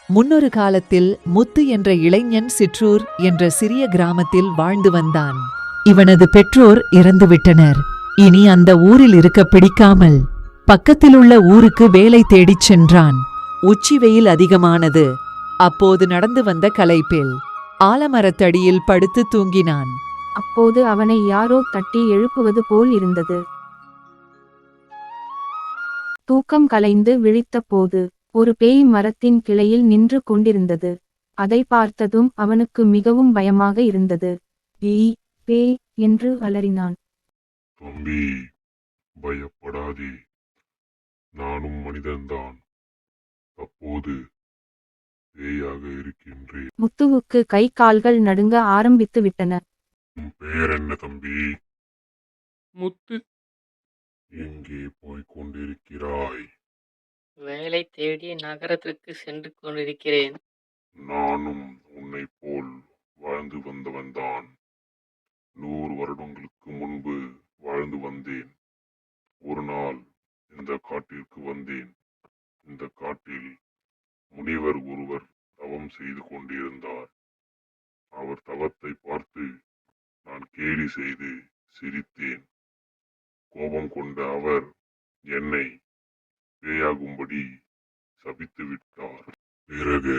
முன்னொரு காலத்தில் முத்து என்ற இளைஞன் சிற்றூர் என்ற சிறிய கிராமத்தில் வாழ்ந்து வந்தான். இவனது பெற்றோர் இறந்துவிட்டனர். இனி அந்த ஊரில் இருக்க பிடிக்காமல் பக்கத்திலுள்ள ஊருக்கு வேலை தேடிச் சென்றான். உச்சி வெயில் அதிகமானது. அப்போது நடந்து வந்த களைப்பில் ஆலமரத்தடியில் படுத்து தூங்கினான். அப்போது அவனை யாரோ தட்டி எழுப்புவது போல் இருந்தது. தூக்கம் கலைந்து விழித்த போது ஒரு பேய் மரத்தின் கிளையில் நின்று கொண்டிருந்தது. அதை பார்த்ததும் அவனுக்கு மிகவும் பயமாக இருந்தது. பேய் பேய் என்று அலறினான். தம்பி, பயப்படாதே, நானும் மனிதன்தான். அப்போது பேயாக இருக்கின்றேன். முத்துவுக்கு கை கால்கள் நடுங்க ஆரம்பித்து விட்டன. உன் பெயர் என்ன தம்பி? முத்து. எங்கே போய்க் கொண்டிருக்கிறாய்? வேலை தேடி நகரத்திற்கு சென்று கொண்டிருக்கிறேன். நானும் உன்னைப் போல் வாழ்ந்து வந்தவன்தான். 100 வருடங்களுக்கு முன்பு வாழ்ந்து வந்தேன். ஒரு நாள் இந்த காட்டிற்கு வந்தேன். இந்த காட்டில் முனிவர் ஒருவர் தவம் செய்து கொண்டிருந்தார். அவர் தவத்தை பார்த்து நான் கேலி செய்து சிரித்தேன். கோபம் கொண்ட அவர் என்னை பேயாகும்படி சபித்து விட்டார். பிறகு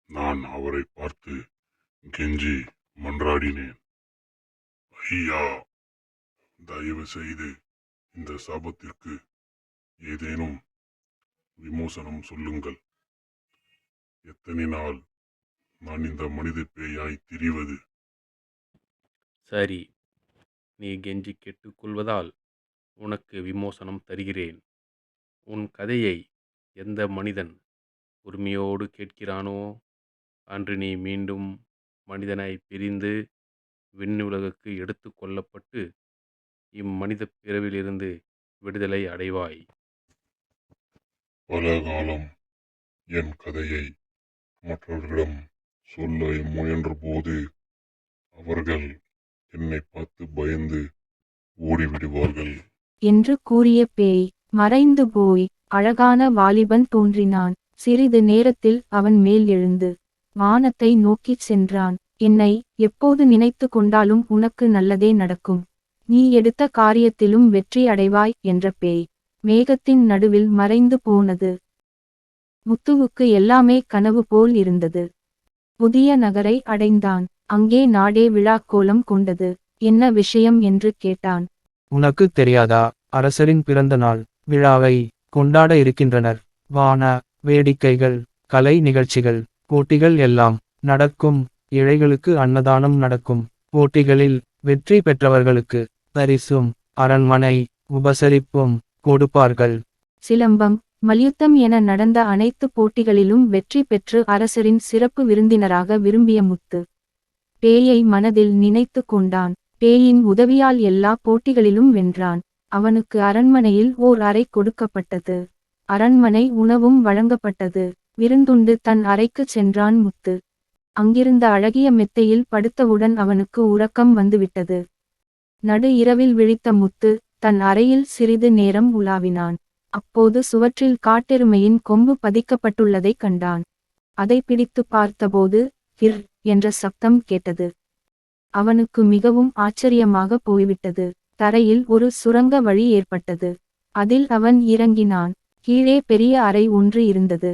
நான் அவரை பார்த்து கெஞ்சி மன்றாடினேன். ஐயா, தயவு செய்து இந்த சாபத்திற்கு ஏதேனும் விமோசனம் சொல்லுங்கள். எத்தனை நாள் நான் இந்த மனித பேயாய் திரிவது? சரி, நீ கெஞ்சி கேட்டுக்கொள்வதால் உனக்கு விமோசனம் தருகிறேன். உன் கதையை எந்த மனிதன் உரிமையோடு கேட்கிறானோ அன்று நீ மீண்டும் மனிதனாய் பிரிந்து விண்ணுலகுக்கு எடுத்து கொள்ளப்பட்டு இம்மனித பிறவிலிருந்து விடுதலை அடைவாய். பல காலம் என் கதையை மற்றவர்களிடம் சொல்ல முயன்ற போது அவர்கள் என்னை பார்த்து பயந்து ஓடிவிடுவார்கள் என்று கூறிய பேய் மறைந்து போய் அழகான வாலிபன் தோன்றினான். சிறிது நேரத்தில் அவன் மேல் எழுந்து வானத்தை நோக்கிச் சென்றான். என்னை எப்போது நினைத்து கொண்டாலும் உனக்கு நல்லதே நடக்கும். நீ எடுத்த காரியத்திலும் வெற்றி அடைவாய் என்ற பேய் மேகத்தின் நடுவில் மறைந்து போனது. முத்துவுக்கு எல்லாமே கனவு போல் இருந்தது. புதிய நகரை அடைந்தான். அங்கே நாடே விழாக்கோலம் கொண்டது. என்ன விஷயம் என்று கேட்டான். உனக்கு தெரியாதா, அரசரின் பிறந்த நாள் விழாவை கொண்டாட இருக்கின்றனர். வான வேடிக்கைகள், கலை நிகழ்ச்சிகள், போட்டிகள் எல்லாம் நடக்கும். ஏழைகளுக்கு அன்னதானம் நடக்கும். போட்டிகளில் வெற்றி பெற்றவர்களுக்கு பரிசும் அரண்மனை உபசரிப்பும் கொடுப்பார்கள். சிலம்பம், மல்யுத்தம் என நடந்த அனைத்து போட்டிகளிலும் வெற்றி பெற்று அரசரின் சிறப்பு விருந்தினராக விரும்பிய முத்து பேயை மனதில் நினைத்து கொண்டான். பேயின் உதவியால் எல்லா போட்டிகளிலும் வென்றான். அவனுக்கு அரண்மனையில் ஓர் அறை கொடுக்கப்பட்டது. அரண்மனை உணவும் வழங்கப்பட்டது. விருந்துண்டு தன் அறைக்கு சென்றான் முத்து. அங்கிருந்த அழகிய மெத்தையில் படுத்தவுடன் அவனுக்கு உறக்கம் வந்துவிட்டது. நடு இரவில் விழித்த முத்து தன் அறையில் சிறிது நேரம் உலாவினான். அப்போது சுவற்றில் காட்டெருமையின் கொம்பு பதிக்கப்பட்டுள்ளதைக் கண்டான். அதை பிடித்து பார்த்தபோது கிர் என்ற சப்தம் கேட்டது. அவனுக்கு மிகவும் ஆச்சரியமாக போய்விட்டது. தரையில் ஒரு சுரங்க வழி ஏற்பட்டது. அதில் அவன் இறங்கினான். கீழே பெரிய அறை ஒன்று இருந்தது.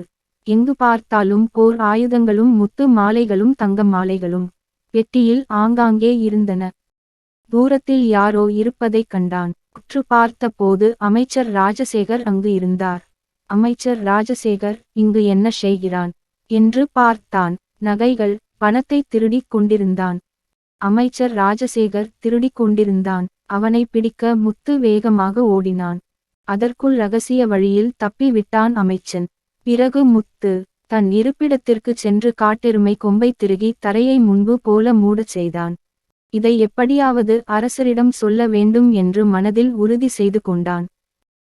எங்கு பார்த்தாலும் போர் ஆயுதங்களும் முத்து மாலைகளும் தங்க மாலைகளும் பெட்டியில் ஆங்காங்கே இருந்தன. தூரத்தில் யாரோ இருப்பதைக் கண்டான். உற்று பார்த்த போது அமைச்சர் ராஜசேகர் அங்கு இருந்தார். அமைச்சர் ராஜசேகர் இங்கு என்ன செய்கிறான் என்று பார்த்தான். நகைகள், பணத்தை திருடிக் கொண்டிருந்தான். அமைச்சர் ராஜசேகர் திருடிக் கொண்டிருந்தான். அவனை பிடிக்க முத்து வேகமாக ஓடினான். அதற்குள் ரகசிய வழியில் தப்பி விட்டான் அமைச்சன். பிறகு முத்து தன் இருப்பிடத்திற்கு சென்று காட்டெருமை கொம்பை திருகி தரையை முன்பு போல மூடச் செய்தான். இதை எப்படியாவது அரசரிடம் சொல்ல வேண்டும் என்று மனதில் உறுதி செய்து கொண்டான்.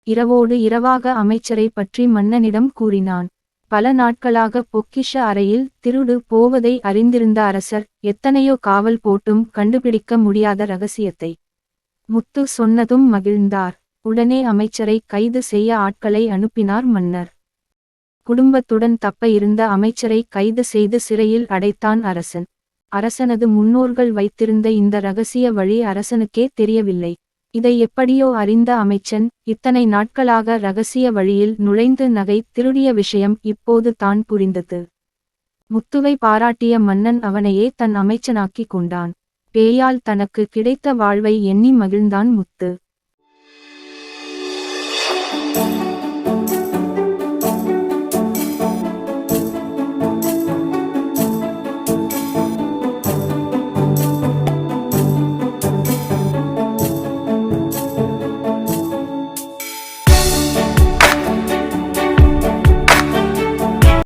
இரவோடு இரவாக அமைச்சரை பற்றி மன்னனிடம் கூறினான். பல நாட்களாக பொக்கிஷ அறையில் திருடு போவதை அறிந்திருந்த அரசர் எத்தனையோ காவல் போட்டும் கண்டுபிடிக்க முடியாத ரகசியத்தை முத்து சொன்னதும் மகிழ்ந்தார். உடனே அமைச்சரை கைது செய்ய ஆட்களை அனுப்பினார் மன்னர். குடும்பத்துடன் தப்ப இருந்த அமைச்சரை கைது செய்து சிறையில் அடைத்தான் அரசன். அரசனது முன்னோர்கள் வைத்திருந்த இந்த இரகசிய வழி அரசனுக்கே தெரியவில்லை. இதை எப்படியோ அறிந்த அமைச்சன் இத்தனை நாட்களாக இரகசிய வழியில் நுழைந்து நகை திருடிய விஷயம் இப்போது தான் புரிந்தது. முத்துவை பாராட்டிய மன்னன் அவனையே தன் அமைச்சனாக்கிக் கொண்டான். பேயால் தனக்கு கிடைத்த வாழ்வை எண்ணி மகிழ்ந்தான் முத்து.